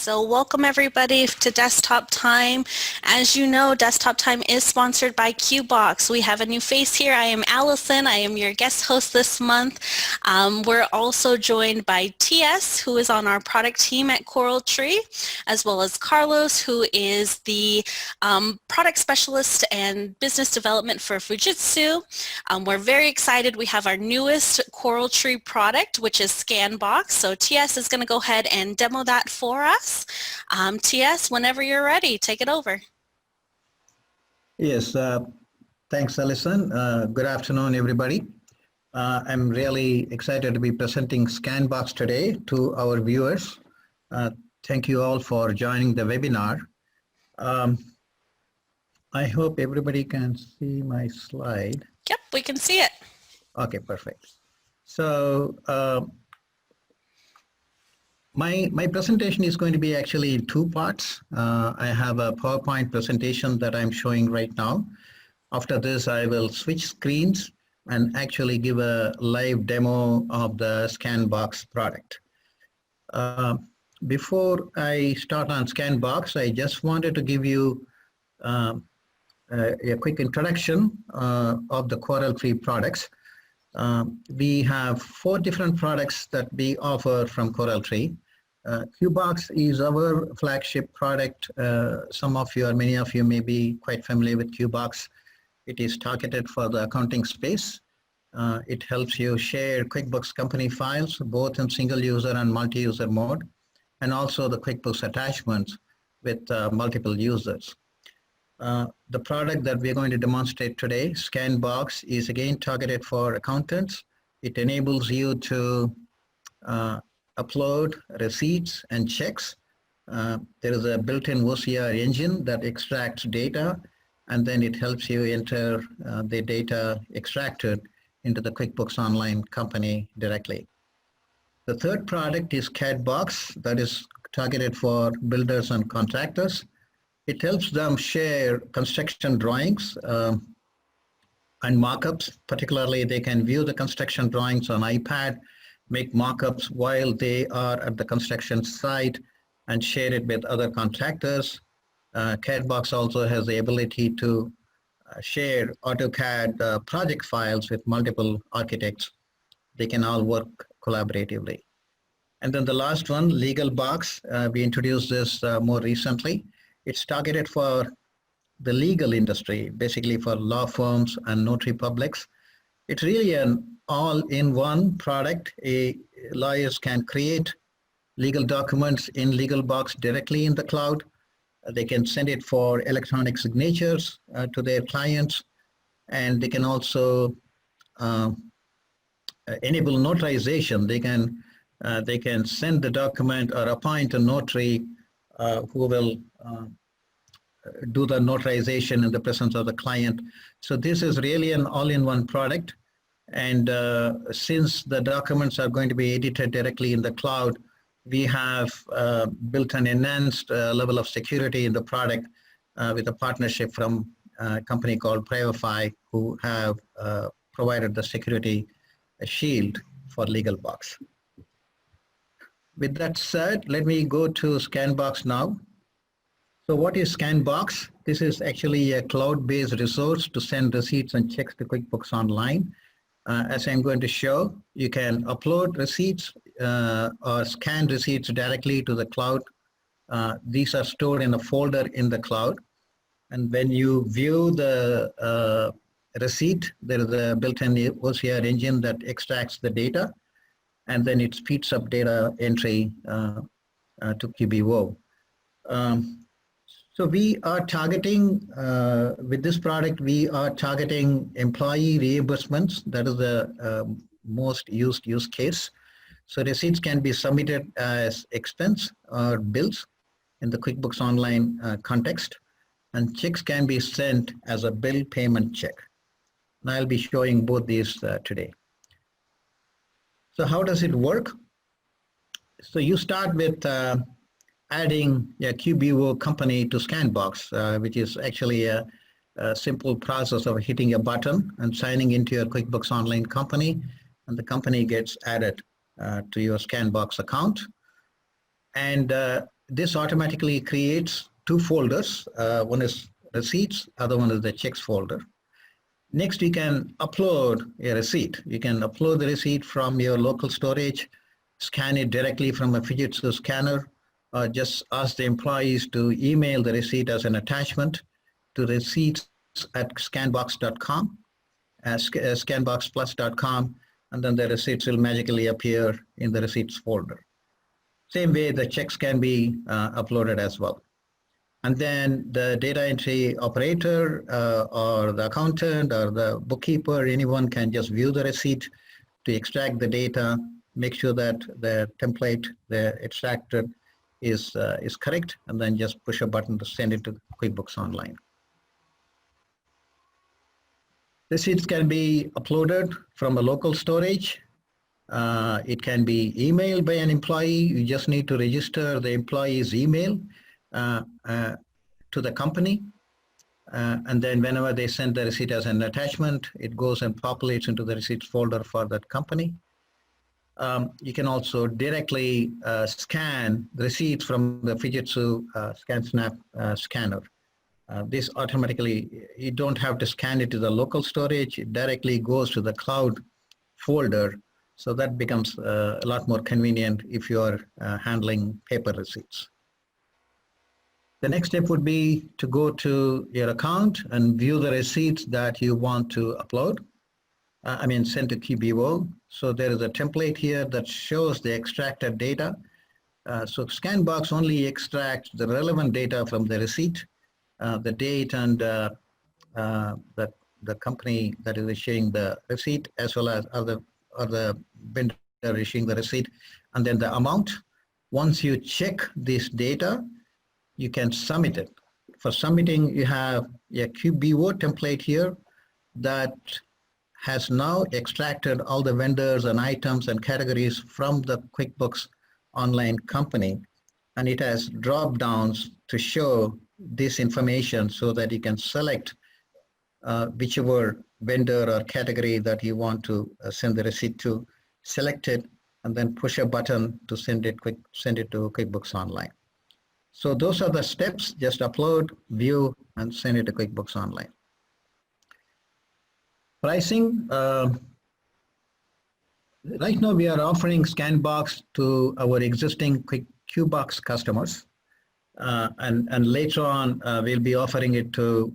So welcome everybody to Desktop Time. As you know, Desktop Time is sponsored by QBox. We have a new face here. I am Allison. I am your guest host this month. We're also joined by TS, who is on our product team at Coral Tree, as well as Carlos, who is the product specialist and business development for Fujitsu. We're very excited. We have our newest Coral Tree product, which is ScanBox. So TS is going to go ahead and demo that for us. TS, whenever you're ready, take it over. Yes, thanks, Alison. Good afternoon, everybody. I'm really excited to be presenting ScanBox today to our viewers. Thank you all for joining the webinar. I hope everybody can see my slide. Yep, we can see it. Okay, perfect. So my presentation is going to be actually in two parts. I have a PowerPoint presentation that I'm showing right now. After this, I will switch screens and actually give a live demo of the ScanBox product. Before I start on ScanBox, I just wanted to give you a quick introduction of the Coral Tree products. We have 4 different products that we offer from Coral Tree. QBox is our flagship product. Some of you or many of you may be quite familiar with QBox. It is targeted for the accounting space. It helps you share QuickBooks company files, both in single user and multi-user mode, and also the QuickBooks attachments with multiple users. The product that we're going to demonstrate today, ScanBox, is again targeted for accountants. It enables you to upload receipts and checks. There is a built-in OCR engine that extracts data, and then it helps you enter the data extracted into the QuickBooks Online company directly. The third product is CADBox, that is targeted for builders and contractors. It helps them share construction drawings and markups. Particularly, they can view the construction drawings on iPad, make markups while they are at the construction site, and share it with other contractors. CADBox also has the ability to share AutoCAD project files with multiple architects. They can all work collaboratively. And then the last one, LegalBox, we introduced this more recently. It's targeted for the legal industry, basically for law firms and notary publics. It's really an all-in-one product. Lawyers can create legal documents in LegalBox directly in the cloud. They can send it for electronic signatures to their clients, and they can also enable notarization. They can send the document or appoint a notary who will do the notarization in the presence of the client. So this is really an all-in-one product. And since the documents are going to be edited directly in the cloud, we have built an enhanced level of security in the product with a partnership from a company called Privafi, who have provided the security shield for LegalBox. With that said, let me go to ScanBox now. So what is ScanBox? This is actually a cloud-based resource to send receipts and checks to QuickBooks Online. As I'm going to show, you can upload receipts or scan receipts directly to the cloud. These are stored in a folder in the cloud. And when you view the receipt, there is a built-in OCR engine that extracts the data, and then it speeds up data entry to QBO. So we are targeting, with this product, we are targeting employee reimbursements. That is the most used use case. So receipts can be submitted as expense or bills in the QuickBooks Online context, and checks can be sent as a bill payment check. And I'll be showing both these today. So how does it work? So you start with adding a QBO company to ScanBox, which is actually a simple process of hitting a button and signing into your QuickBooks Online company, and the company gets added to your ScanBox account. And this automatically creates two folders. One is receipts, other one is the checks folder. Next, you can upload a receipt. You can upload the receipt from your local storage, scan it directly from a Fujitsu scanner, or just ask the employees to email the receipt as an attachment to receipts@scanbox.com, scanboxplus.com, and then the receipts will magically appear in the receipts folder. Same way, the checks can be uploaded as well. And then the data entry operator or the accountant or the bookkeeper, anyone can just view the receipt to extract the data, make sure that the template, the extracted is correct, and then just push a button to send it to QuickBooks Online. Receipts can be uploaded from a local storage. It can be emailed by an employee. You just need to register the employee's email to the company. And then whenever they send the receipt as an attachment, it goes and populates into the receipts folder for that company. You can also directly scan receipts from the Fujitsu ScanSnap scanner. This automatically, you don't have to scan it to the local storage. It directly goes to the cloud folder. So that becomes a lot more convenient if you're handling paper receipts. The next step would be to go to your account and view the receipts that you want to upload. Send to QBO. So there is a template here that shows the extracted data. So ScanBox only extracts the relevant data from the receipt, the date and the company that is issuing the receipt, as well as other vendor issuing the receipt, and then the amount. Once you check this data, you can submit it. For submitting, you have a QBO template here that has now extracted all the vendors and items and categories from the QuickBooks Online company, and it has drop downs to show this information so that you can select whichever vendor or category that you want to send the receipt to, select it, and then push a button to send it to QuickBooks Online. So those are the steps. Just upload, view, and send it to QuickBooks Online. Pricing. Right now we are offering ScanBox to our existing QBox customers. And later on, we'll be offering it to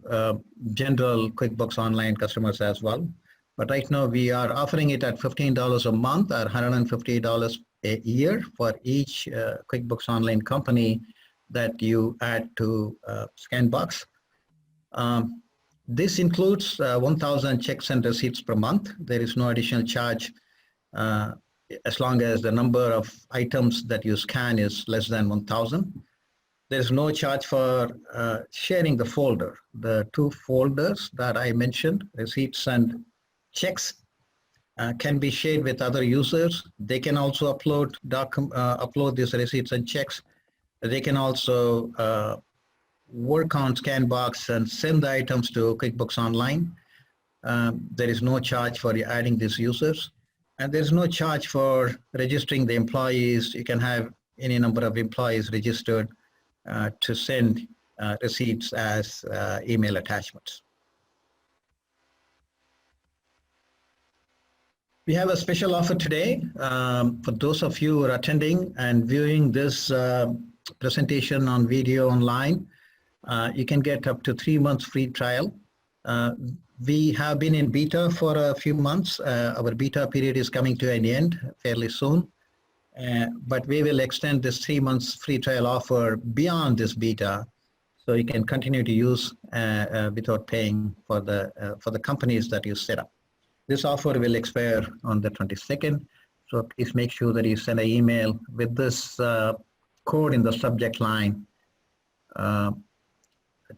general QuickBooks Online customers as well. But right now we are offering it at $15 a month or $150 a year for each QuickBooks Online company that you add to ScanBox. This includes 1,000 checks and receipts per month. There is no additional charge as long as the number of items that you scan is less than 1,000. There's no charge for sharing the folder. The two folders that I mentioned, receipts and checks, can be shared with other users. They can also upload these receipts and checks. They can also work on ScanBox and send the items to QuickBooks Online. There is no charge for adding these users. And there's no charge for registering the employees. You can have any number of employees registered to send receipts as email attachments. We have a special offer today for those of you who are attending and viewing this presentation on video online. You can get up to 3 months free trial. We have been in beta for a few months. Our beta period is coming to an end fairly soon. But we will extend this 3 months free trial offer beyond this beta, so you can continue to use without paying for the companies that you set up. This offer will expire on the 22nd, so please make sure that you send an email with this code in the subject line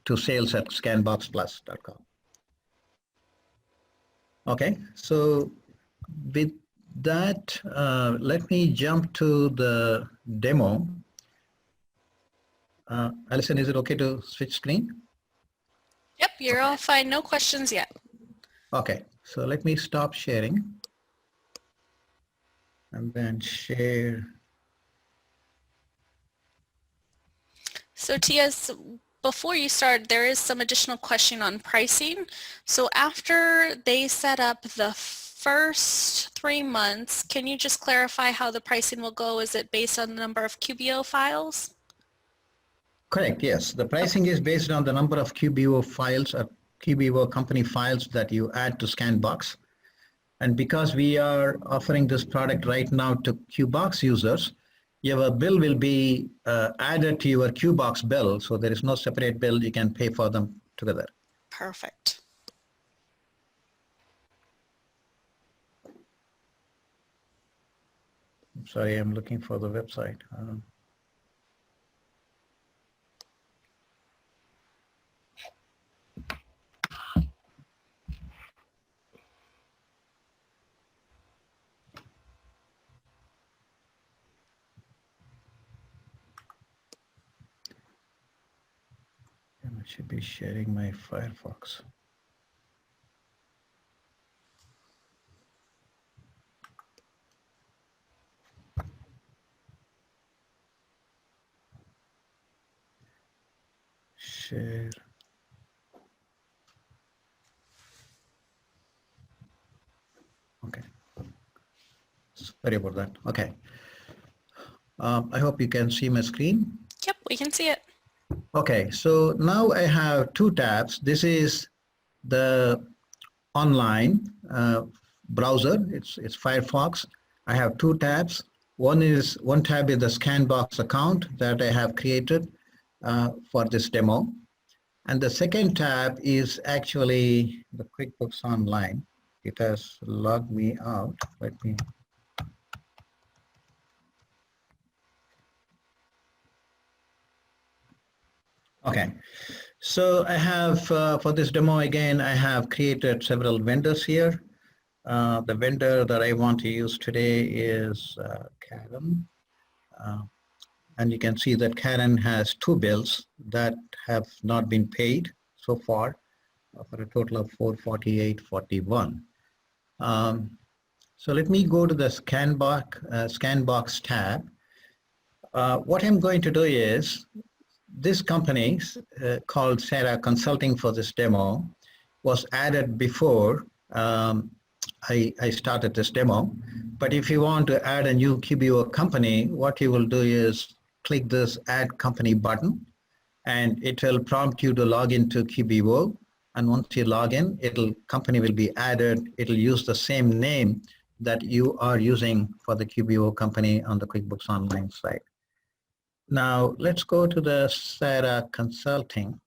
to sales@scanboxplus.com. Okay, so with that, let me jump to the demo. Alison, is it okay to switch screen? Yep, you're all fine. No questions yet. Okay, so let me stop sharing and then share. So TS, before you start, there is some additional question on pricing. So after they set up the first 3 months, can you just clarify how the pricing will go? Is it based on the number of QBO files? Correct, yes. The pricing Okay. is based on the number of QBO files or QBO company files that you add to Scanbox. And because we are offering this product right now to QBox users, your bill will be added to your QBox bill. So there is no separate bill. You can pay for them together. Perfect. I'm sorry, I'm looking for the website. And I should be sharing my Firefox. Share. Okay. Sorry about that. Okay. I hope you can see my screen. Yep, we can see it. Okay, so now I have two tabs. This is the online browser. It's Firefox. I have two tabs. One tab is the Scanbox account that I have created for this demo. And the second tab is actually the QuickBooks Online. It has logged me out. Let me. Okay, so I have, for this demo again, I have created several vendors here. The vendor that I want to use today is Karen. And you can see that Karen has two bills that have not been paid so far for a total of $448.41. So let me go to the Scanbox tab. What I'm going to do is, this company called Sarah Consulting for this demo was added before I started this demo. But if you want to add a new QBO company, what you will do is click this Add Company button, and it will prompt you to log into QBO. And once you log in, company will be added. It'll use the same name that you are using for the QBO company on the QuickBooks Online site. Now, let's go to the Sarah Consulting.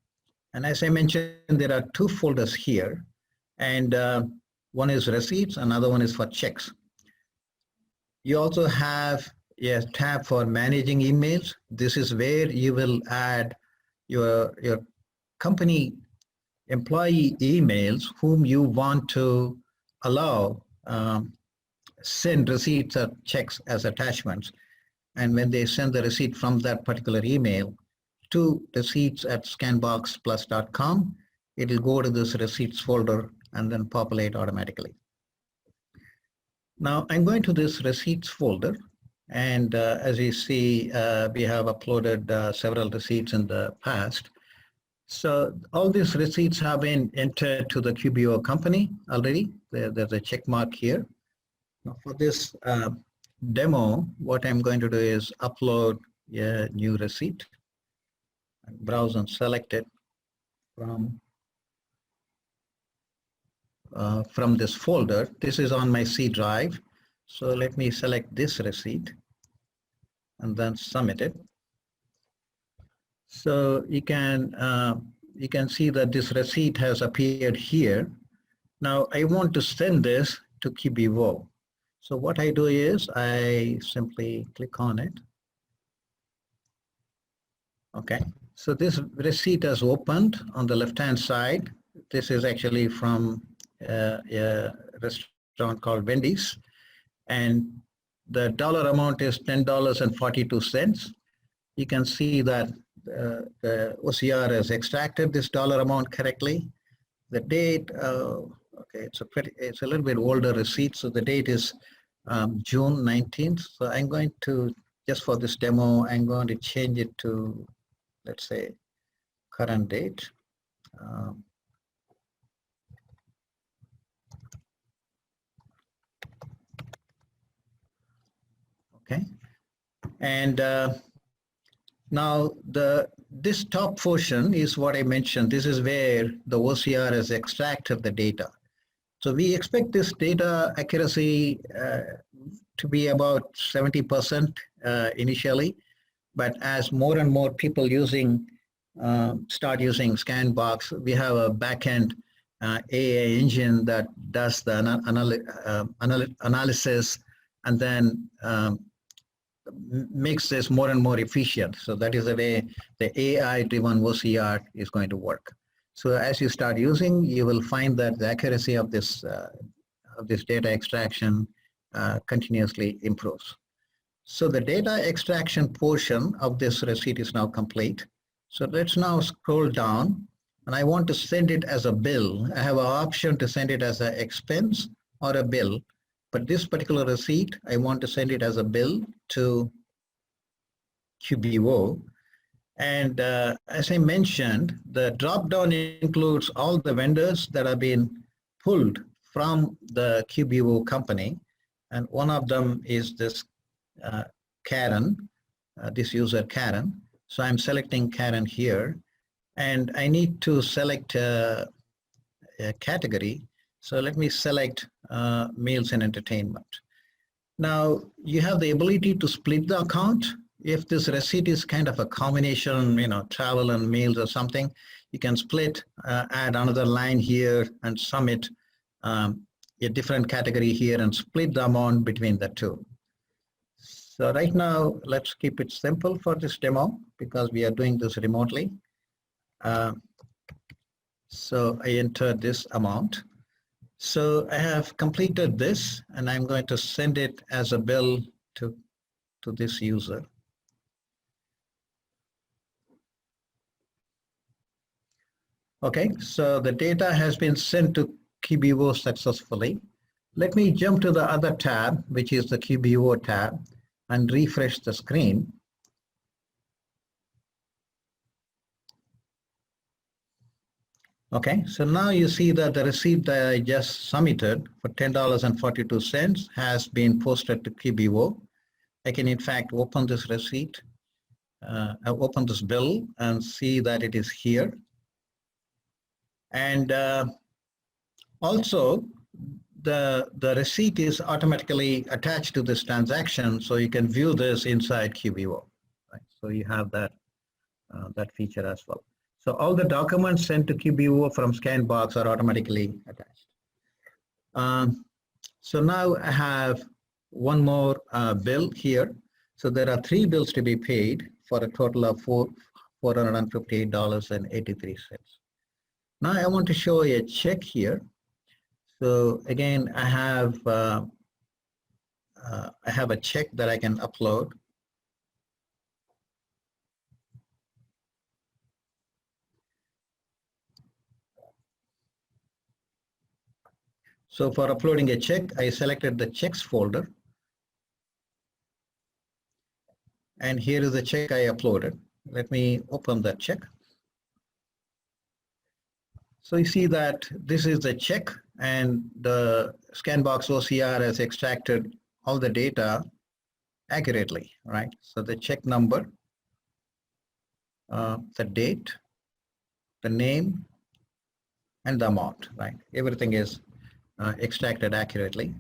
And as I mentioned, there are two folders here. And one is receipts, another one is for checks. You also have a tab for managing emails. This is where you will add your company employee emails whom you want to allow send receipts or checks as attachments. And when they send the receipt from that particular email to receipts@scanboxplus.com, it will go to this receipts folder and then populate automatically. Now I'm going to this receipts folder, and as you see, we have uploaded several receipts in the past. So all these receipts have been entered to the QBO company already. There's a check mark here. Now for this demo, what I'm going to do is upload a new receipt, browse and select it from this folder. This is on my C drive. So let me select this receipt and then submit it. So you can see that this receipt has appeared here. Now I want to send this to QBO. So what I do is I simply click on it. Okay, so this receipt is opened on the left-hand side. This is actually from a restaurant called Wendy's, and the dollar amount is $10.42. You can see that the OCR has extracted this dollar amount correctly. The date, okay, it's a little bit older receipt, so the date is June 19th. So I'm going to, just for this demo, I'm going to change it to let's say current date. Um, okay, and now this top portion is what I mentioned. This is where the OCR has extracted the data. So we expect this data accuracy to be about 70% initially, but as more and more people start using ScanBox, we have a backend AI engine that does the analysis and then makes this more and more efficient. So that is the way the AI-driven OCR is going to work. So as you start using, you will find that the accuracy of this data extraction continuously improves. So the data extraction portion of this receipt is now complete. So let's now scroll down, and I want to send it as a bill. I have an option to send it as an expense or a bill, but this particular receipt, I want to send it as a bill to QBO. And as I mentioned, the drop-down includes all the vendors that have been pulled from the QBO company. And one of them is this Karen, this user Karen. So I'm selecting Karen here. And I need to select a category. So let me select meals and entertainment. Now, you have the ability to split the account. If this receipt is kind of a combination, travel and meals or something, you can split, add another line here and submit a different category here and split the amount between the two. So right now, let's keep it simple for this demo because we are doing this remotely. So I entered this amount. So I have completed this and I'm going to send it as a bill to this user. Okay, so the data has been sent to QBO successfully. Let me jump to the other tab, which is the QBO tab, and refresh the screen. Okay, so now you see that the receipt that I just submitted for $10.42 has been posted to QBO. I can in fact open this receipt, open this bill and see that it is here. And also the receipt is automatically attached to this transaction, so you can view this inside QBO. Right? So you have that feature as well. So all the documents sent to QBO from ScanBox are automatically attached. So now I have one more bill here. So there are 3 bills to be paid for a total of $458.83. Now I want to show a check here. So again, I have a check that I can upload. So for uploading a check, I selected the checks folder. And here is the check I uploaded. Let me open that check. So you see that this is the check and the ScanBox OCR has extracted all the data accurately, right? So the check number, the date, the name, and the amount, right? Everything is extracted accurately.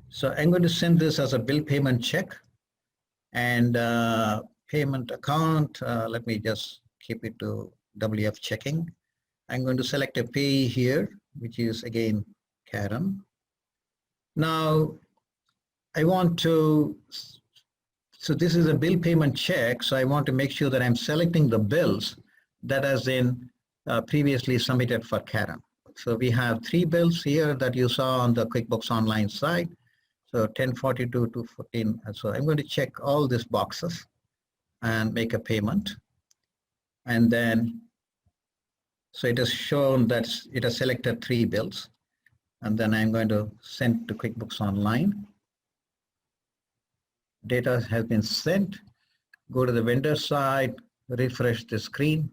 So I'm going to send this as a bill payment check and payment account. Let me just keep it to WF checking. I'm going to select a payee here, which is again Karen. Now I want to, so this is a bill payment check, so I want to make sure that I'm selecting the bills that has been previously submitted for Karen. So we have 3 bills here that you saw on the QuickBooks Online site. So 1042 to 14. So I'm going to check all these boxes and make a payment. And then, so it has shown that it has selected 3 bills. And then I'm going to send to QuickBooks Online. Data has been sent. Go to the vendor side, refresh the screen.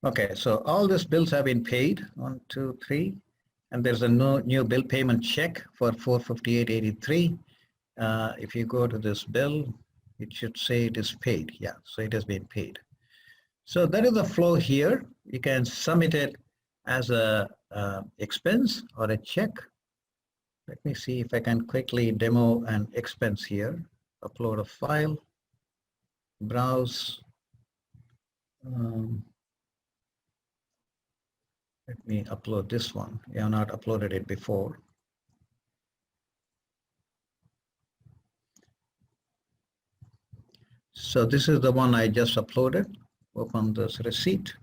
Okay, so all these bills have been paid, 1, 2, 3, and there's a new bill payment check for 458.83. If you go to this bill, it should say it is paid. Yeah, so it has been paid. So that is the flow here. You can submit it as a expense or a check. Let me see if I can quickly demo an expense here. Upload a file, browse. Let me upload this one. I have not uploaded it before. So this is the one I just uploaded. Open this receipt.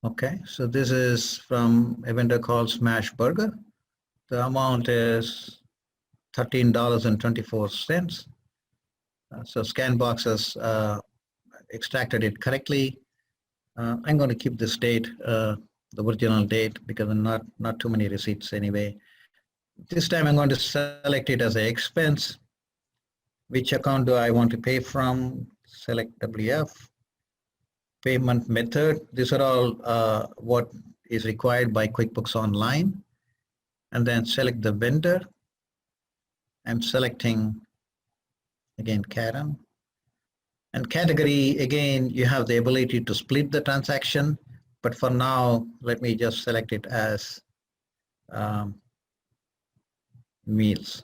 Okay, so this is from a vendor called Smash Burger. The amount is $13.24. So Scanbox has extracted it correctly. I'm going to keep this date, the original date, because not too many receipts anyway. This time I'm going to select it as an expense. Which account do I want to pay from? Select WF. Payment method. These are all what is required by QuickBooks Online. And then select the vendor. I'm selecting, again, Karen. And category, again, you have the ability to split the transaction. But for now, let me just select it as meals.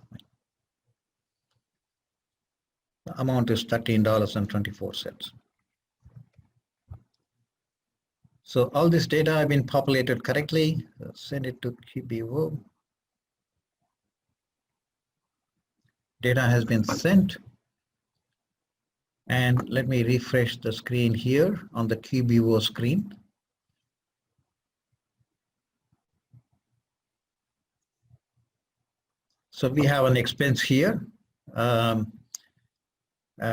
The amount is $13.24. So all this data have been populated correctly. Send it to QBO. Data has been sent. And let me refresh the screen here on the QBO screen. So we have an expense here,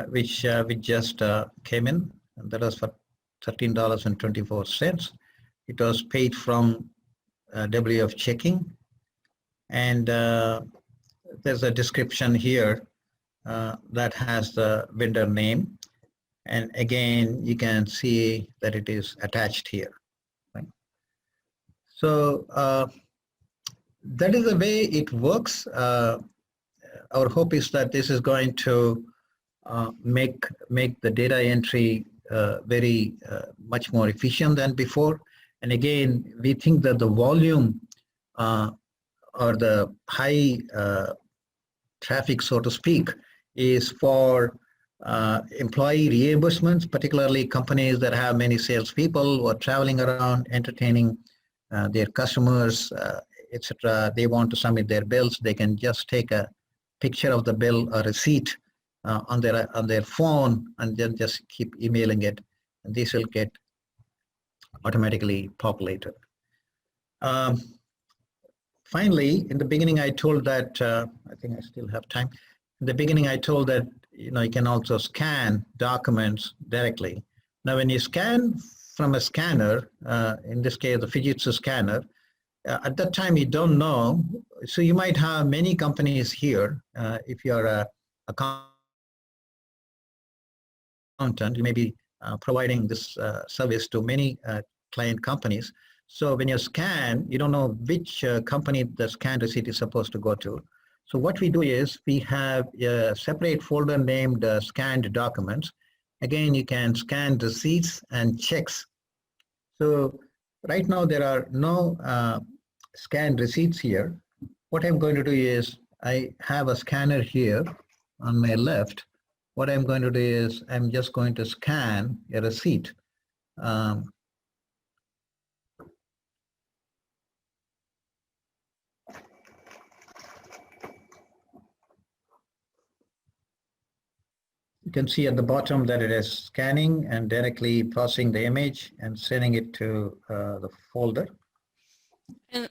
which just came in, and that was for $13.24. It was paid from WF checking, and there's a description here that has the vendor name, and again you can see that it is attached here. Right? So that is the way it works. Our hope is that this is going to make the data entry very much more efficient than before. And again, we think that the volume or the high traffic, so to speak, is for employee reimbursements, particularly companies that have many salespeople who are traveling around entertaining their customers, etc. They want to submit their bills. They can just take a picture of the bill or receipt on their phone and then just keep emailing it, and this will get automatically populated. Finally, in the beginning, I told that I think I still have time. In the beginning, I told that you can also scan documents directly. Now, when you scan from a scanner, in this case, the Fujitsu scanner, at that time you don't know. So you might have many companies here. If you're a accountant, you may be providing this service to many client companies. So when you scan, you don't know which company the scan receipt is supposed to go to. So what we do is we have a separate folder named scanned documents. Again, you can scan receipts and checks. So right now there are no scanned receipts here. What I'm going to do is I have a scanner here on my left. What I'm going to do is I'm just going to scan a receipt. You can see at the bottom that it is scanning and directly processing the image and sending it to the folder.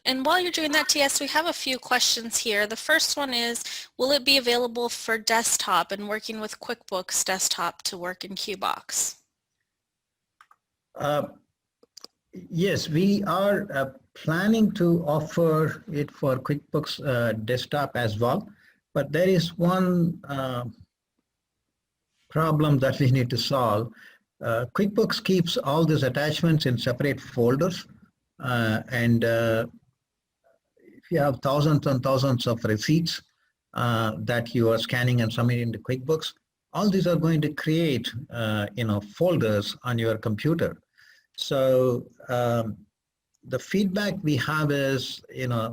And while you're doing that, TS, we have a few questions here. The first one is, will it be available for desktop and working with QuickBooks Desktop to work in QBox? Yes, we are planning to offer it for QuickBooks Desktop as well. But there is one problem that we need to solve. QuickBooks keeps all these attachments in separate folders, and if you have thousands and thousands of receipts that you are scanning and submitting to QuickBooks, all these are going to create folders on your computer. So the feedback we have is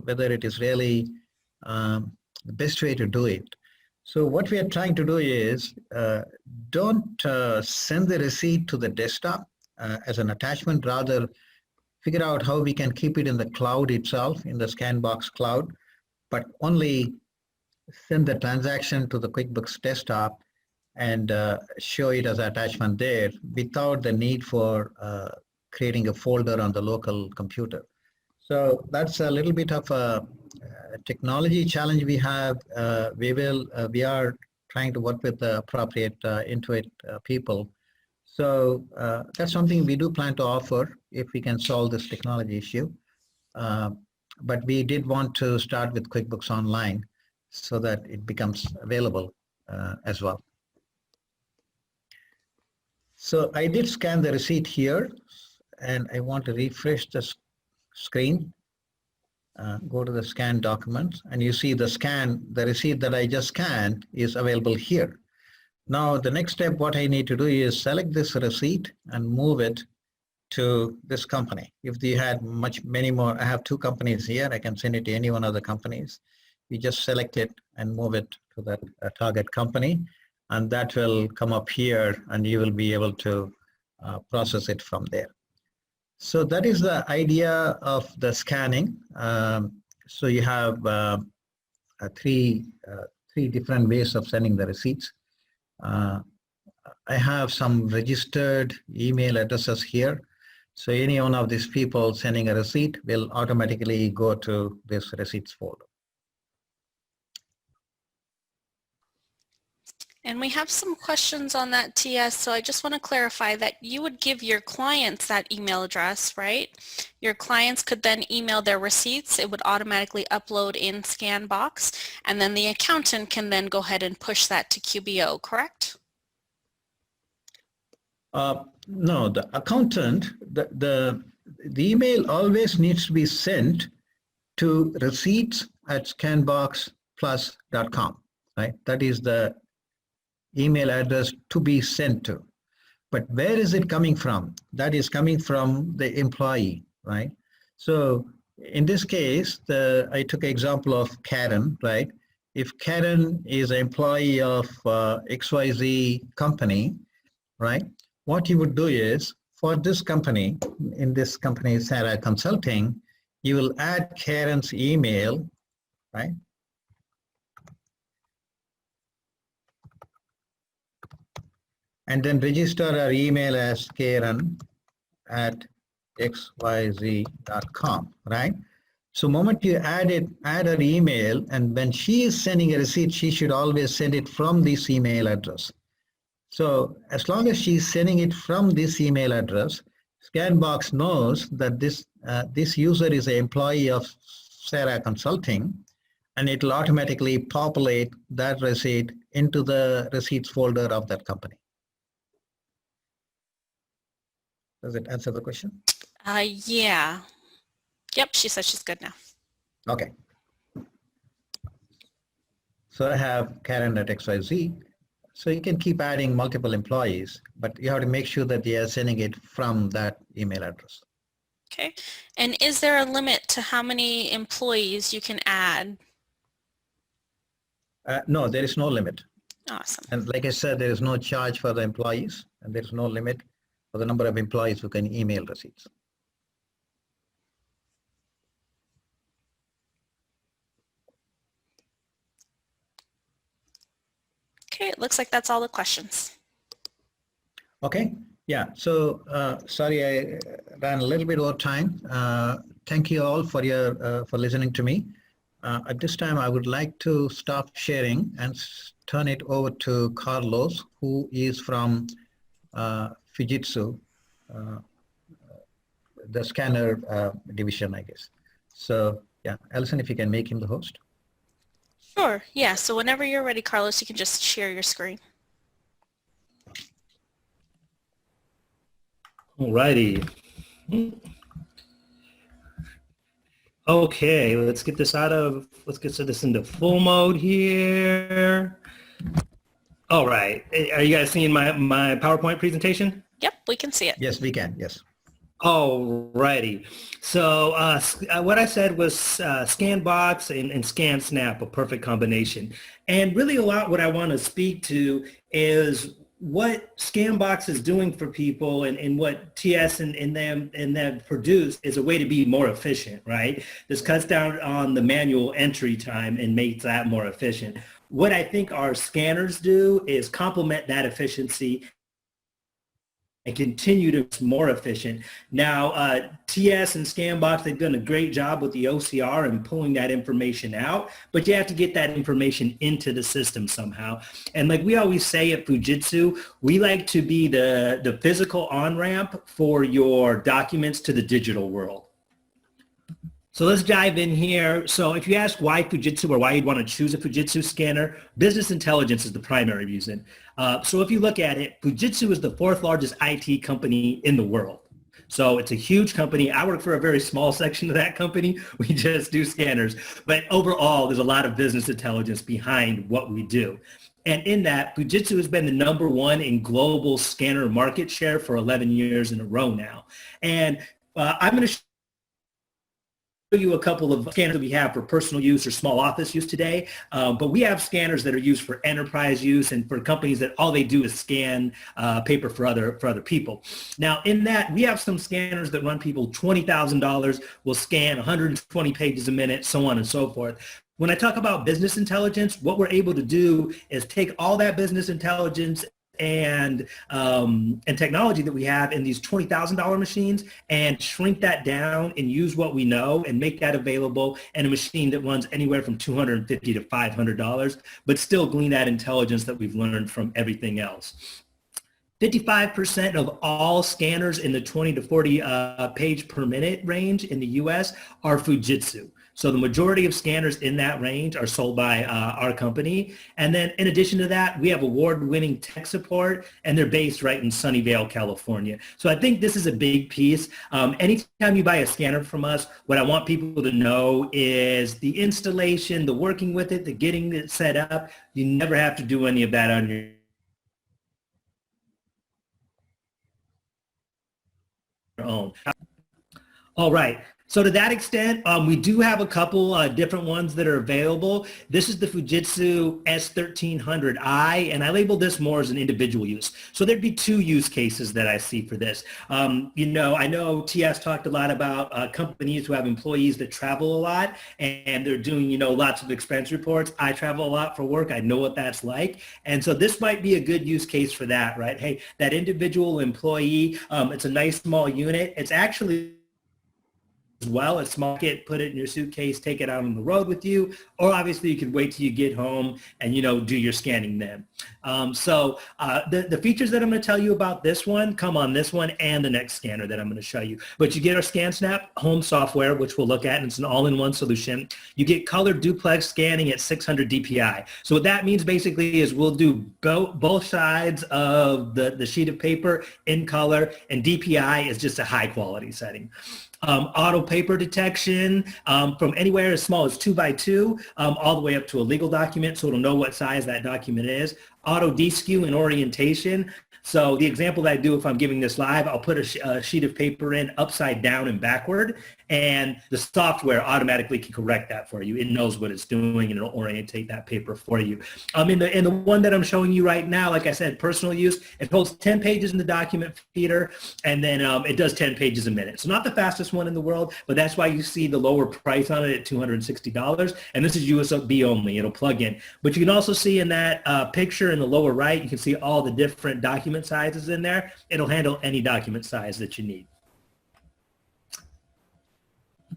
whether it is really the best way to do it. So what we are trying to do is don't send the receipt to the desktop as an attachment, rather figure out how we can keep it in the cloud itself, in the Scanbox cloud, but only send the transaction to the QuickBooks desktop and show it as an attachment there without the need for creating a folder on the local computer. So that's a little bit of a technology challenge we have. We are trying to work with the appropriate Intuit people. So that's something we do plan to offer if we can solve this technology issue. But we did want to start with QuickBooks Online so that it becomes available as well. So I did scan the receipt here, and I want to refresh the screen. Go to the scan documents, and you see the receipt that I just scanned is available here. Now, the next step, what I need to do is select this receipt and move it to this company. If they had many more, I have 2 companies here, I can send it to any one of the companies. We just select it and move it to that target company, and that will come up here, and you will be able to process it from there. So that is the idea of the scanning. So you have 3 different ways of sending the receipts. I have some registered email addresses here. So any one of these people sending a receipt will automatically go to this receipts folder. And we have some questions on that, TS, so I just want to clarify that you would give your clients that email address, right? Your clients could then email their receipts. It would automatically upload in Scanbox, and then the accountant can then go ahead and push that to QBO, correct? No, the accountant, the email always needs to be sent to receipts@scanboxplus.com, right? That is the email address to be sent to. But where is it coming from? That is coming from the employee, right? So in this case, I took an example of Karen, right? If Karen is an employee of XYZ company, right? What you would do is, for this company, in this company, Sarah Consulting, you will add Karen's email, right? And then register our email as Karen@xyz.com, right? So moment you add her email, and when she is sending a receipt, she should always send it from this email address. So as long as she's sending it from this email address, Scanbox knows that this user is an employee of Sarah Consulting, and it will automatically populate that receipt into the receipts folder of that company. Does it answer the question? Yeah. Yep, she says she's good now. Okay. So I have Karen@XYZ. So you can keep adding multiple employees, but you have to make sure that they are sending it from that email address. Okay. And is there a limit to how many employees you can add? No, there is no limit. Awesome. And like I said, there is no charge for the employees, and there is no limit for the number of employees who can email receipts. Okay, it looks like that's all the questions. Okay, yeah, so sorry I ran a little bit over time. Thank you all for listening to me. At this time, I would like to stop sharing and turn it over to Carlos, who is from Fujitsu, the scanner division, I guess. So yeah, Alison, if you can make him the host. Sure. Yeah. So whenever you're ready, Carlos, you can just share your screen. Alrighty. Okay, let's get this into full mode here. All right. Are you guys seeing my PowerPoint presentation? Yep, we can see it. Yes, we can. Yes. Alrighty. So what I said was ScanBox and ScanSnap, a perfect combination. And really a lot what I want to speak to is what ScanBox is doing for people and what TS and them produce is a way to be more efficient, right? This cuts down on the manual entry time and makes that more efficient. What I think our scanners do is complement that efficiency and continue to be more efficient. Now, TS and ScanBox, they've done a great job with the OCR and pulling that information out, but you have to get that information into the system somehow. And like we always say at Fujitsu, we like to be the physical on-ramp for your documents to the digital world. So let's dive in here. So if you ask why Fujitsu or why you'd want to choose a Fujitsu scanner, business intelligence is the primary reason. So if you look at it, Fujitsu is the fourth largest IT company in the world. So it's a huge company. I work for a very small section of that company. We just do scanners. But overall, there's a lot of business intelligence behind what we do. And in that, Fujitsu has been the number one in global scanner market share for 11 years in a row now. And I'm going to show you a couple of scanners that we have for personal use or small office use today, but we have scanners that are used for enterprise use and for companies that all they do is scan paper for other people. Now in that, we have some scanners that run people $20,000, will scan 120 pages a minute, so on and so forth. When I talk about business intelligence, what we're able to do is take all that business intelligence and technology that we have in these $20,000 machines and shrink that down and use what we know and make that available in a machine that runs anywhere from $250 to $500, but still glean that intelligence that we've learned from everything else. 55% of all scanners in the 20 to 40 page per minute range in the US are Fujitsu. So the majority of scanners in that range are sold by our company. And then in addition to that, we have award-winning tech support, and they're based right in Sunnyvale, California. So I think this is a big piece. Anytime you buy a scanner from us, what I want people to know is the installation, the working with it, the getting it set up. You never have to do any of that on your own. All right. So to that extent, we do have a couple different ones that are available. This is the Fujitsu S1300i, and I labeled this more as an individual use. So there'd be two use cases that I see for this. I know TS talked a lot about companies who have employees that travel a lot, and they're doing, lots of expense reports. I travel a lot for work. I know what that's like. And so this might be a good use case for that, right? Hey, that individual employee, it's a nice small unit. It's actually as well. It's small, put it in your suitcase, take it out on the road with you, or obviously you could wait till you get home and, do your scanning then. The features that I'm going to tell you about this one come on this one and the next scanner that I'm going to show you. But you get our ScanSnap home software, which we'll look at, and it's an all-in-one solution. You get color duplex scanning at 600 DPI. So what that means basically is we'll do both sides of the sheet of paper in color, and DPI is just a high quality setting. Auto paper detection from anywhere as small as 2x2 all the way up to a legal document, so it'll know what size that document is. Auto deskew and orientation. So the example that I do if I'm giving this live, I'll put a sheet of paper in upside down and backward, and the software automatically can correct that for you. It knows what it's doing, and it'll orientate that paper for you. In the one that I'm showing you right now, like I said, personal use, it holds 10 pages in the document feeder, and then it does 10 pages a minute. So not the fastest one in the world, but that's why you see the lower price on it at $260. And this is USB only. It'll plug in. But you can also see in that picture in the lower right, you can see all the different document sizes in there. It'll handle any document size that you need.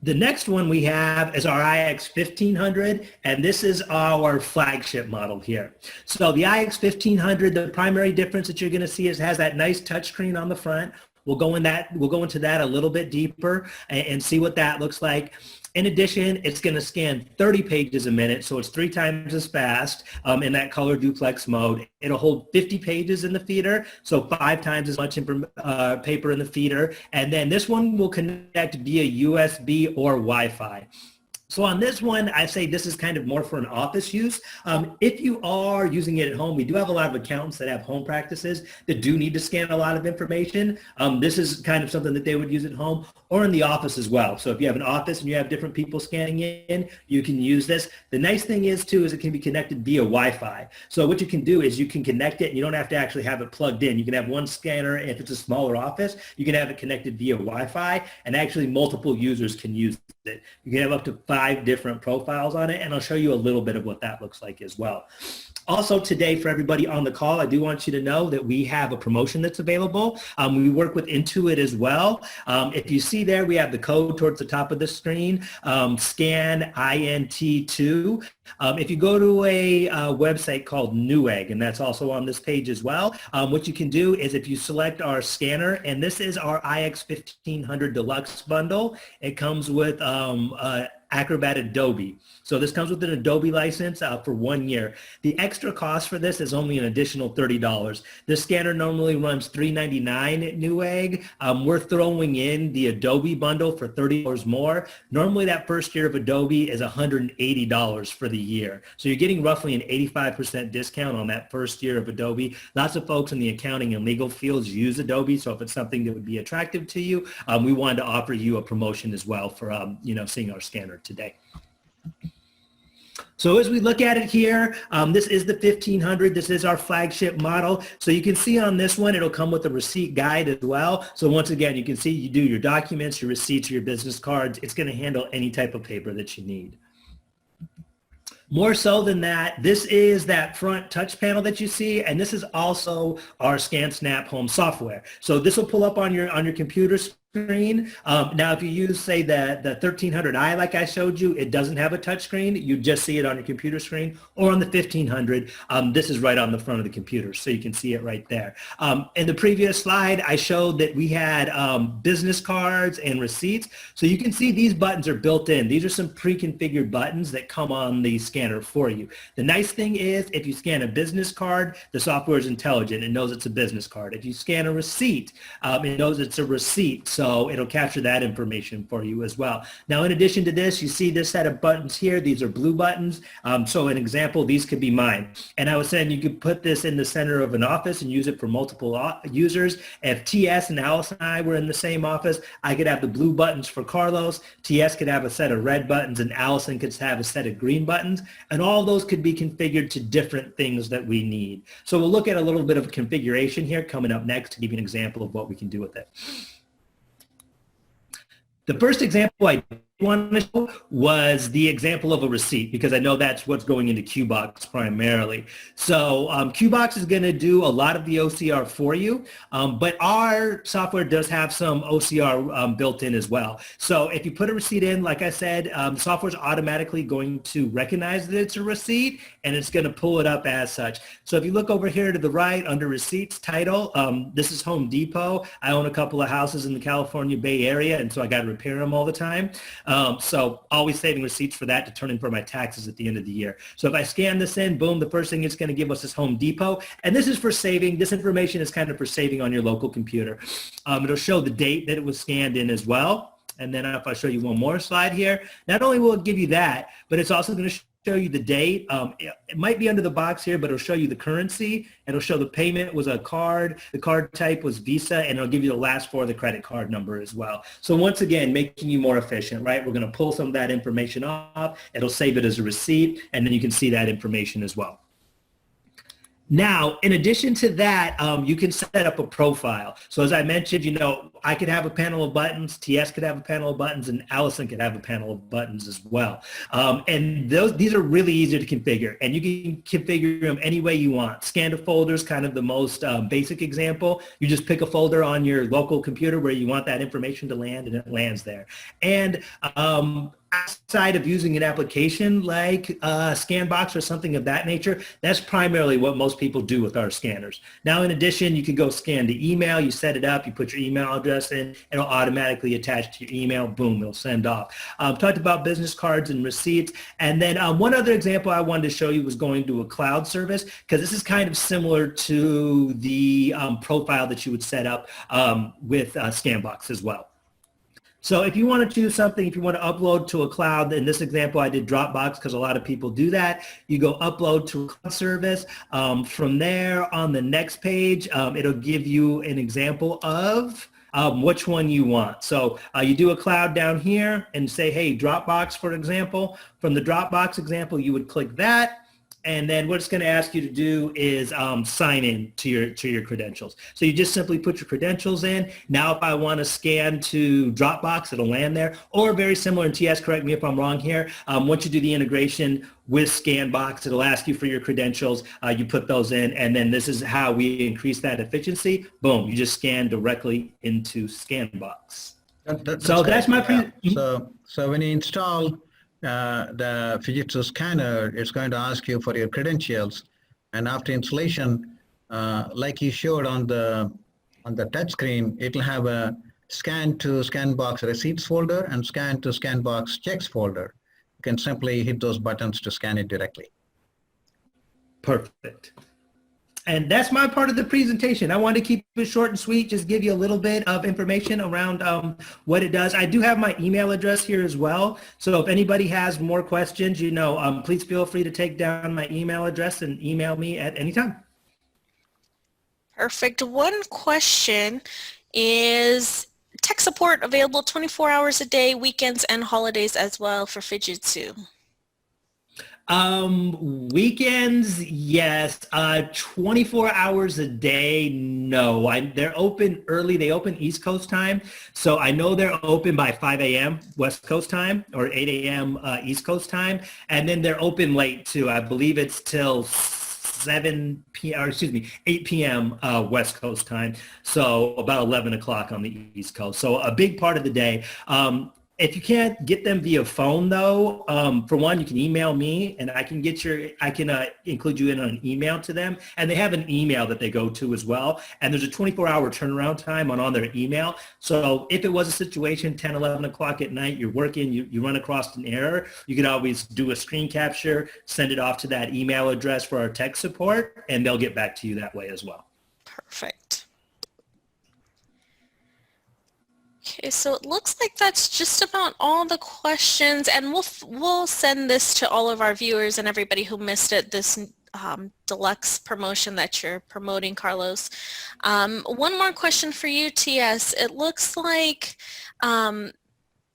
The next one we have is our iX1500, and this is our flagship model here. So the iX1500, the primary difference that you're going to see is it has that nice touchscreen on the front, We'll go into that a little bit deeper and see what that looks like. In addition, it's going to scan 30 pages a minute, so it's 3 times as fast in that color duplex mode. It'll hold 50 pages in the feeder, so 5 times as much paper in the feeder. And then this one will connect via USB or Wi-Fi. So on this one, I say this is kind of more for an office use. If you are using it at home, we do have a lot of accountants that have home practices that do need to scan a lot of information. This is kind of something that they would use at home or in the office as well. So if you have an office and you have different people scanning in, you can use this. The nice thing is too, is it can be connected via Wi-Fi. So what you can do is you can connect it and you don't have to actually have it plugged in. You can have one scanner. If it's a smaller office, you can have it connected via Wi-Fi, and actually multiple users can use it. You can have up to 5 different profiles on it, and I'll show you a little bit of what that looks like as well. Also today, for everybody on the call, I do want you to know that we have a promotion that's available. We work with Intuit as well. If you see there, we have the code towards the top of the screen, SCAN INT2. If you go to a website called Newegg, and that's also on this page as well, what you can do is if you select our scanner, and this is our IX 1500 Deluxe bundle, it comes with Acrobat Adobe. So this comes with an Adobe license for 1 year. The extra cost for this is only an additional $30. This scanner normally runs $399 at Newegg. We're throwing in the Adobe bundle for $30 more. Normally that first year of Adobe is $180 for the year. So you're getting roughly an 85% discount on that first year of Adobe. Lots of folks in the accounting and legal fields use Adobe, so if it's something that would be attractive to you, we wanted to offer you a promotion as well for seeing our scanner today. So as we look at it here, this is the 1500. This is our flagship model. So you can see on this one, it'll come with a receipt guide as well. So once again, you can see you do your documents, your receipts, your business cards. It's going to handle any type of paper that you need. More so than that, this is that front touch panel that you see, and this is also our ScanSnap Home software. So this will pull up on your computer screen. Now, if you use, say, the 1300i like I showed you, it doesn't have a touch screen. You just see it on your computer screen, or on the 1500. This is right on the front of the computer, so you can see it right there. In the previous slide, I showed that we had business cards and receipts. So you can see these buttons are built in. These are some pre-configured buttons that come on the scanner for you. The nice thing is, if you scan a business card, the software is intelligent. It knows it's a business card. If you scan a receipt, it knows it's a receipt. So it'll capture that information for you as well. Now, in addition to this, you see this set of buttons here. These are blue buttons. So an example, these could be mine. And I was saying you could put this in the center of an office and use it for multiple users. If TS and Alice and I were in the same office, I could have the blue buttons for Carlos. TS could have a set of red buttons, and Allison could have a set of green buttons. And all those could be configured to different things that we need. So we'll look at a little bit of configuration here coming up next to give you an example of what we can do with it. The first example I want to show was the example of a receipt, because I know that's what's going into QBox primarily. So QBox is going to do a lot of the OCR for you, but our software does have some OCR built in as well. So if you put a receipt in, like I said, software is automatically going to recognize that it's a receipt, and it's going to pull it up as such. So if you look over here to the right under receipts title, this is Home Depot. I own a couple of houses in the California Bay Area, and so I got to repair them all the time. So always saving receipts for that to turn in for my taxes at the end of the year. So if I scan this in, boom, the first thing it's going to give us is Home Depot. And this is for saving. This information is kind of for saving on your local computer. It'll show the date that it was scanned in as well. And then if I show you one more slide here, not only will it give you that, but it's also going to show you the date. It might be under the box here, but it'll show you the currency. It'll show the payment was a card. The card type was Visa, and it'll give you the last 4 of the credit card number as well. So once again, making you more efficient, right? We're going to pull some of that information off. It'll save it as a receipt, and then you can see that information as well. Now, in addition to that, you can set up a profile. So as I mentioned, I could have a panel of buttons, TS could have a panel of buttons, and Allison could have a panel of buttons as well. And these are really easy to configure, and you can configure them any way you want. Scan to folders, kind of the most basic example. You just pick a folder on your local computer where you want that information to land, and it lands there. And outside of using an application like Scanbox or something of that nature, that's primarily what most people do with our scanners. Now, in addition, you can go scan the email, you set it up, you put your email address in, and it'll automatically attach to your email, boom, it'll send off. Talked about business cards and receipts, and then one other example I wanted to show you was going to a cloud service, because this is kind of similar to the profile that you would set up with Scanbox as well. So if you want to choose something, if you want to upload to a cloud, in this example, I did Dropbox because a lot of people do that. You go upload to a cloud service. From there, on the next page, it'll give you an example of which one you want. So you do a cloud down here and say, hey, Dropbox, for example. From the Dropbox example, you would click that. And then what it's going to ask you to do is sign in to your credentials. So you just simply put your credentials in. Now, if I want to scan to Dropbox, it'll land there. Or very similar, and TS, correct me if I'm wrong here, once you do the integration with Scanbox, it'll ask you for your credentials. You put those in, and then this is how we increase that efficiency. Boom, you just scan directly into Scanbox. That's my So when you install the Fujitsu scanner, it's going to ask you for your credentials, and after installation, like you showed on the touch screen, it'll have a scan to Scanbox receipts folder and scan to Scanbox checks folder. You can simply hit those buttons to scan it directly. Perfect. And that's my part of the presentation. I wanted to keep it short and sweet, just give you a little bit of information around what it does. I do have my email address here as well. So if anybody has more questions, please feel free to take down my email address and email me at any time. Perfect. One question is tech support available 24 hours a day, weekends and holidays as well for Fujitsu? Weekends, yes. 24 hours a day, no. They're open early. They open East Coast time. So I know they're open by 5 a.m. West Coast time or 8 a.m. East Coast time. And then they're open late too. I believe it's till 8 p.m. West Coast time. So about 11 o'clock on the East Coast. So a big part of the day. If you can't get them via phone, though, for one, you can email me, and I can include you in an email to them. And they have an email that they go to as well. And there's a 24-hour turnaround time on their email. So if it was a situation, 10, 11 o'clock at night, you're working, you run across an error, you could always do a screen capture, send it off to that email address for our tech support, and they'll get back to you that way as well. Perfect. Okay, so it looks like that's just about all the questions, and we'll send this to all of our viewers and everybody who missed it, this deluxe promotion that you're promoting, Carlos. One more question for you, TS. It looks like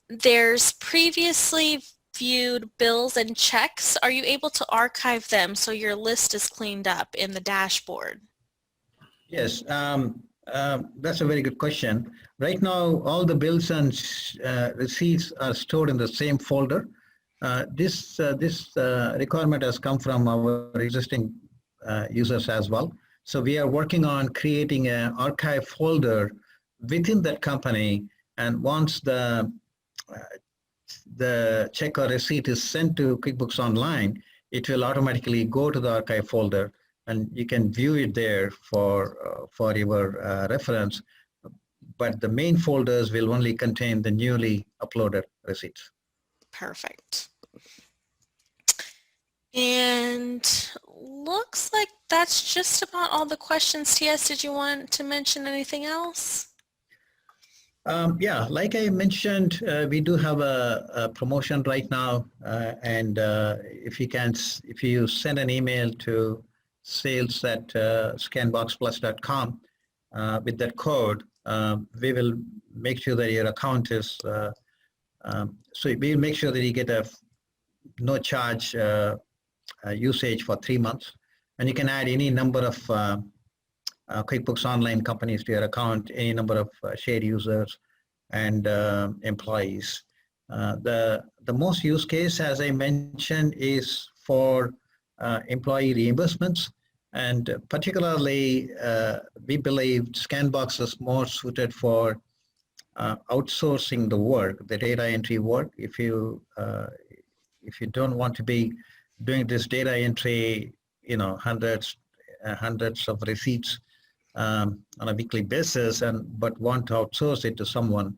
there's previously viewed bills and checks. Are you able to archive them so your list is cleaned up in the dashboard? Yes. That's a very good question. Right now, all the bills and receipts are stored in the same folder. This requirement has come from our existing users as well. So we are working on creating an archive folder within that company, and once the check or receipt is sent to QuickBooks Online, it will automatically go to the archive folder, and you can view it there for your reference. But the main folders will only contain the newly uploaded receipts. Perfect. And looks like that's just about all the questions. TS, did you want to mention anything else? Yeah, like I mentioned, we do have a promotion right now, and if you send an email to sales@scanboxplus.com with that code, we will make sure that your account is, so we'll make sure that you get a no charge usage for 3 months, and you can add any number of QuickBooks Online companies to your account, any number of shared users and employees. The most use case, as I mentioned, is for employee reimbursements, and particularly we believe Scanbox is more suited for outsourcing the work, the data entry work. If you don't want to be doing this data entry, hundreds of receipts on a weekly basis, but want to outsource it to someone,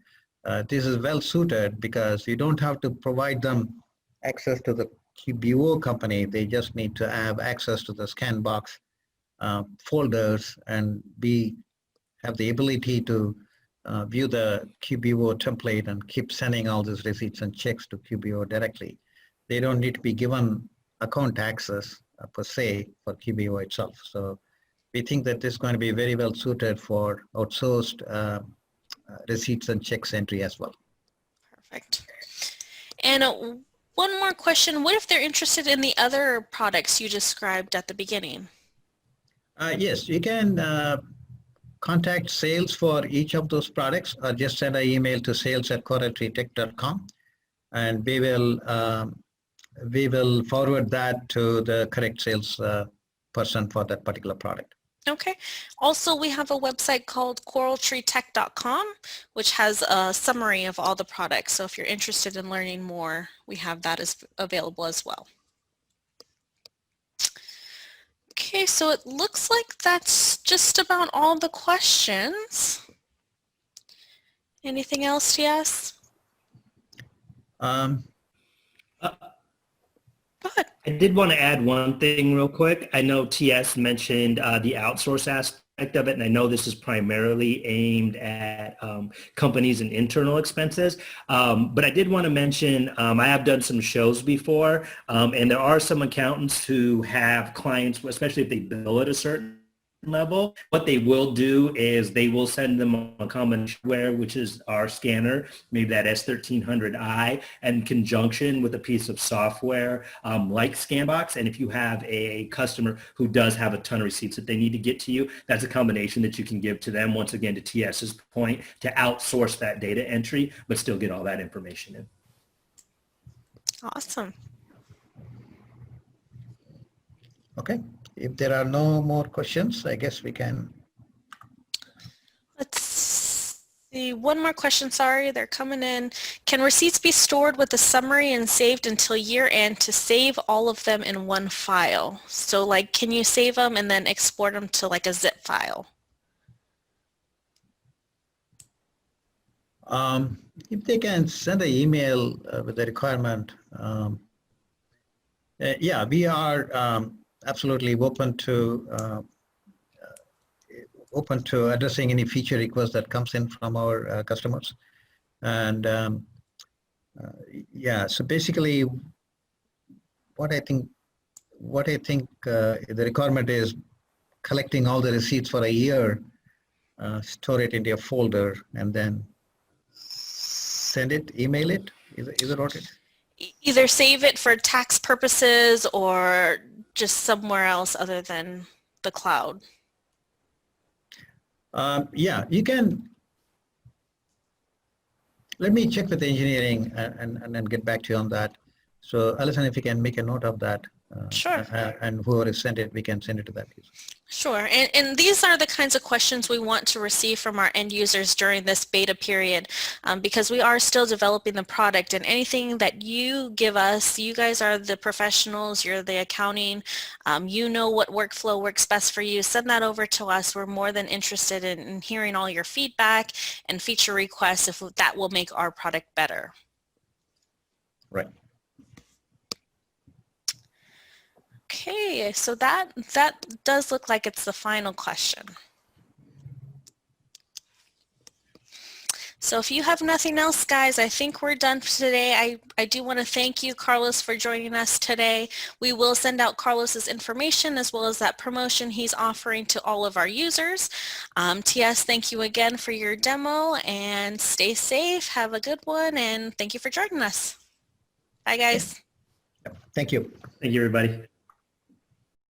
this is well suited because you don't have to provide them access to the QBO company. They just need to have access to the ScanBox folders and have the ability to view the QBO template and keep sending all these receipts and checks to QBO directly. They don't need to be given account access per se for QBO itself. So we think that this is going to be very well suited for outsourced receipts and checks entry as well. Perfect. And one more question. What if they're interested in the other products you described at the beginning? Yes, you can contact sales for each of those products or just send an email to sales@coreltreetech.com, and we will forward that to the correct sales person for that particular product. Okay. Also, we have a website called coreltreetech.com, which has a summary of all the products. So if you're interested in learning more, we have that available as well. Okay, so it looks like that's just about all the questions. Anything else, TS? Go ahead. I did want to add one thing real quick. I know TS mentioned the outsource aspect of it, and I know this is primarily aimed at companies and internal expenses. But I did want to mention, I have done some shows before, and there are some accountants who have clients, especially if they bill at a certain level. What they will do is they will send them a common software, which is our scanner, maybe that S1300i, in conjunction with a piece of software like ScanBox. And if you have a customer who does have a ton of receipts that they need to get to you, that's a combination that you can give to them, once again, to TS's point, to outsource that data entry, but still get all that information in. Awesome. Okay. If there are no more questions, I guess we can. Let's see. One more question. Sorry, they're coming in. Can receipts be stored with a summary and saved until year end to save all of them in one file? So like, can you save them and then export them to like a zip file? If they can send an email with the requirement, yeah, we are absolutely open to addressing any feature requests that comes in from our customers. And yeah, so basically what I think the requirement is collecting all the receipts for a year, store it into a folder, and then send it, email it. Is it what it is? Either save it for tax purposes or just somewhere else other than the cloud. Yeah, you can. Let me check with engineering and then get back to you on that. So Alison, if you can make a note of that. Sure. And whoever has sent it, we can send it to that user. Sure. And these are the kinds of questions we want to receive from our end users during this beta period, because we are still developing the product, and anything that you give us, you guys are the professionals, you're the accounting, you know what workflow works best for you. Send that over to us. We're more than interested in hearing all your feedback and feature requests if that will make our product better. Right. Okay, so that does look like it's the final question. So if you have nothing else, guys, I think we're done for today. I do want to thank you, Carlos, for joining us today. We will send out Carlos's information as well as that promotion he's offering to all of our users. TS, thank you again for your demo, and stay safe. Have a good one, and thank you for joining us. Bye, guys. Thank you. Thank you, everybody.